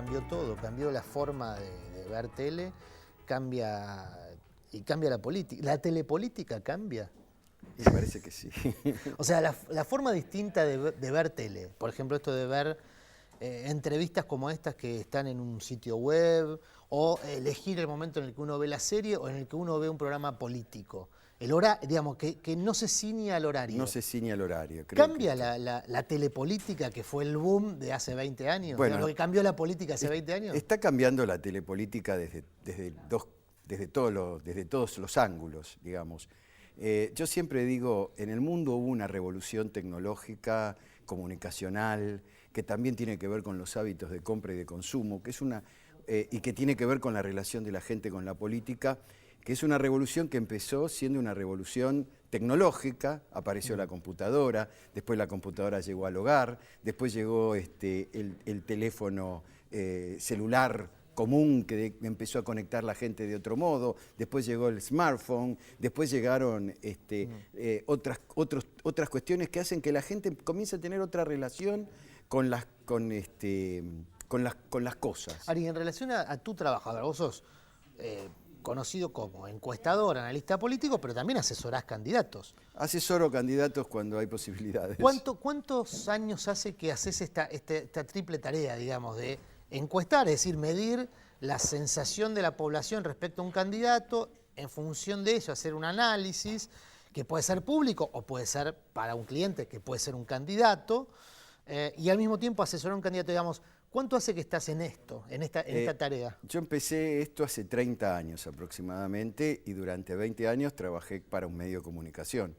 cambió todo, cambió la forma de ver tele, cambia la política. ¿La telepolítica cambia? Me parece que sí. O sea, la forma distinta de ver tele, por ejemplo, esto de ver entrevistas como estas que están en un sitio web, o elegir el momento en el que uno ve la serie o en el que uno ve un programa político. El horario, digamos, que no se ciña al horario. No se ciña al horario. ¿Cambia la telepolítica, que fue el boom de hace 20 años? Bueno, ¿Lo que cambió la política hace 20 años? Está cambiando la telepolítica desde todos los ángulos, digamos. Yo siempre digo, en el mundo hubo una revolución tecnológica, comunicacional, que también tiene que ver con los hábitos de compra y de consumo, y que tiene que ver con la relación de la gente con la política, que es una revolución que empezó siendo una revolución tecnológica. Apareció la computadora, después la computadora llegó al hogar, después llegó el teléfono celular común que empezó a conectar la gente de otro modo, después llegó el smartphone, después llegaron otras cuestiones que hacen que la gente comience a tener otra relación con las cosas. Ari, en relación a tu trabajo, vos sos conocido como encuestador, analista político, pero también asesorás candidatos. Asesoro candidatos cuando hay posibilidades. ¿Cuántos años hace que haces esta triple tarea, digamos, de encuestar, es decir, medir la sensación de la población respecto a un candidato, en función de eso hacer un análisis que puede ser público o puede ser para un cliente, que puede ser un candidato, y al mismo tiempo asesorar a un candidato, digamos? ¿Cuánto hace que estás en esto, en esta tarea? Yo empecé esto hace 30 años aproximadamente y durante 20 años trabajé para un medio de comunicación.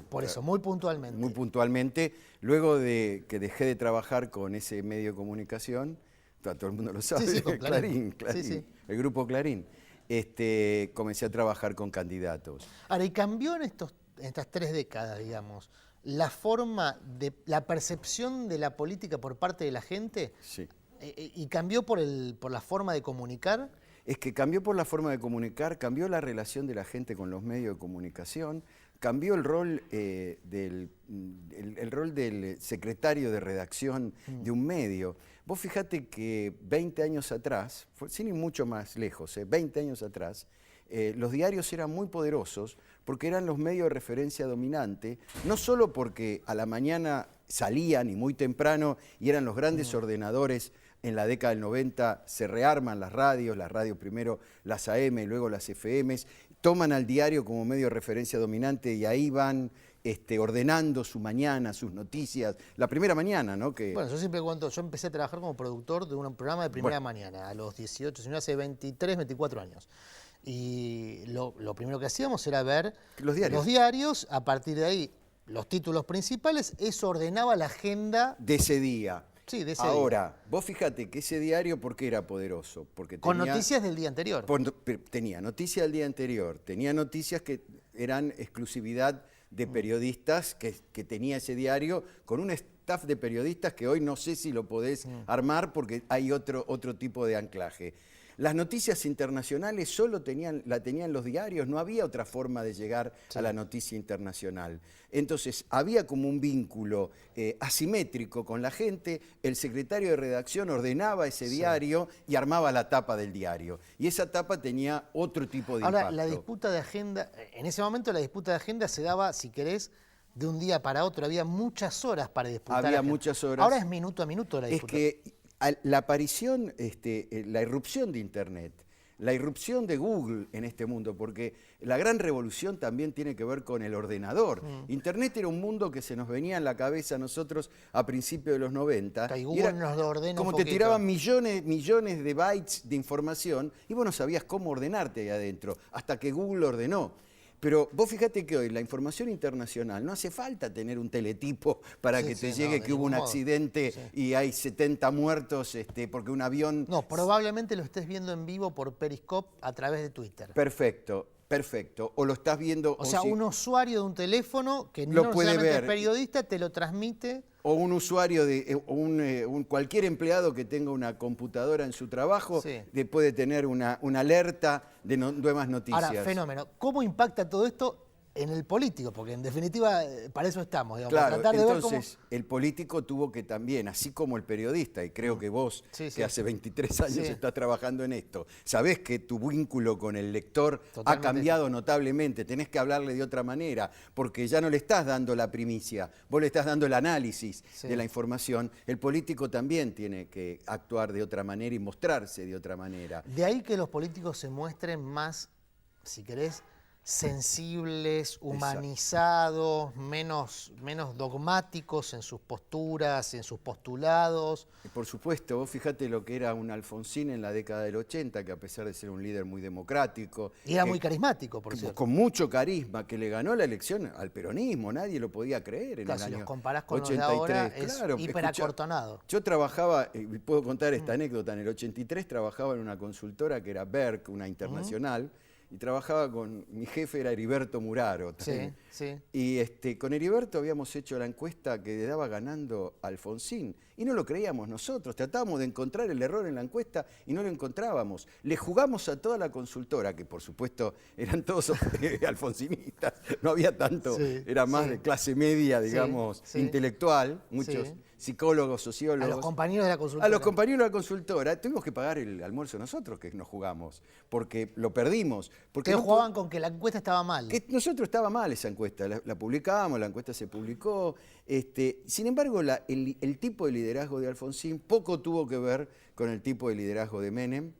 Por eso, muy puntualmente. Muy puntualmente. Luego de que dejé de trabajar con ese medio de comunicación, todo el mundo lo sabe, sí, con Clarín, sí. el grupo Clarín, comencé a trabajar con candidatos. Ahora, ¿y cambió en estas 3 décadas, digamos, la forma de la percepción de la política por parte de la gente? Sí. ¿Y cambió por la forma de comunicar? Es que cambió por la forma de comunicar, cambió la relación de la gente con los medios de comunicación, cambió el rol del secretario de redacción de un medio. Vos fijate que 20 años atrás, sin ir mucho más lejos, 20 años atrás, los diarios eran muy poderosos porque eran los medios de referencia dominante, no solo porque a la mañana salían y muy temprano y eran los grandes ordenadores. En la década del 90 se rearman las radios primero las AM y luego las FMs, toman al diario como medio de referencia dominante y ahí van ordenando su mañana, sus noticias, la primera mañana, ¿no? Bueno, yo siempre cuento, yo empecé a trabajar como productor de un programa de primera mañana, a los 18, sino hace 23, 24 años. Y lo primero que hacíamos era ver los diarios, a partir de ahí, los títulos principales, eso ordenaba la agenda de ese día. Sí, de ese Ahora, día. Vos fíjate que ese diario, ¿por qué era poderoso? Porque con noticias del día anterior. Tenía noticias del día anterior, tenía noticias que eran exclusividad de periodistas que tenía ese diario, con un staff de periodistas que hoy no sé si lo podés armar porque hay otro tipo de anclaje. Las noticias internacionales solo la tenían los diarios, no había otra forma de llegar a la noticia internacional. Entonces había como un vínculo asimétrico con la gente, el secretario de redacción ordenaba ese diario y armaba la tapa del diario. Y esa tapa tenía otro tipo de impacto. Ahora, la disputa de agenda, en ese momento la disputa de agenda se daba, si querés, de un día para otro, había muchas horas para disputar. Había muchas horas. Ahora es minuto a minuto la disputa. Es que la aparición, la irrupción de Internet, la irrupción de Google en este mundo, porque la gran revolución también tiene que ver con el ordenador. Internet era un mundo que se nos venía en la cabeza a nosotros a principios de los 90. Y Google nos lo ordena como un te poquito. tiraban millones de bytes de información y vos no sabías cómo ordenarte ahí adentro, hasta que Google ordenó. Pero vos fíjate que hoy la información internacional no hace falta tener un teletipo para que te llegue que hubo un accidente y hay 70 muertos porque un avión... No, probablemente lo estés viendo en vivo por Periscope a través de Twitter. Perfecto. O lo estás viendo... O sea, un usuario de un teléfono que no necesariamente es periodista te lo transmite... O un usuario, cualquier empleado que tenga una computadora en su trabajo puede tener una alerta de nuevas noticias. Ahora, fenómeno. ¿Cómo impacta todo esto en el político, porque en definitiva para eso estamos, digamos, Claro, tratar de entonces ver cómo... el político tuvo que también, así como el periodista, y creo que vos, Sí, sí. que hace 23 años Sí. estás trabajando en esto, sabés que tu vínculo con el lector ha Totalmente. cambiado notablemente, tenés que hablarle de otra manera, porque ya no le estás dando la primicia, vos le estás dando el análisis Sí. de la información. El político también tiene que actuar de otra manera y mostrarse de otra manera. De ahí que los políticos se muestren más, si querés, sensibles, humanizados, menos dogmáticos en sus posturas, en sus postulados. Por supuesto, vos fijate lo que era un Alfonsín en la década del 80, que a pesar de ser un líder muy democrático... Y era que- muy carismático, por cierto. con mucho carisma, que le ganó la elección al peronismo, nadie lo podía creer en Claro, el si año los comparás con 83. los de ahora, es Claro, hiperacortonado. yo trabajaba, puedo contar esta anécdota, en el 83 trabajaba en una consultora que era Berk, una internacional, y trabajaba con, mi jefe era Heriberto Muraro. Sí, sí. Y con Heriberto habíamos hecho la encuesta que le daba ganando a Alfonsín, y no lo creíamos nosotros, tratábamos de encontrar el error en la encuesta y no lo encontrábamos. Le jugamos a toda la consultora, que por supuesto eran todos alfonsinistas, no había tanto, Sí, era más sí. de clase media, digamos, sí. intelectual, muchos Sí. psicólogos, A sociólogos. los compañeros de la consultora. A los compañeros de la consultora tuvimos que pagar el almuerzo nosotros que nos jugamos, porque lo perdimos. Porque Que no jugaban con que la encuesta estaba mal. que nosotros estaba mal esa encuesta, la publicamos, la encuesta se publicó. Sin embargo, el tipo de liderazgo de Alfonsín poco tuvo que ver con el tipo de liderazgo de Menem.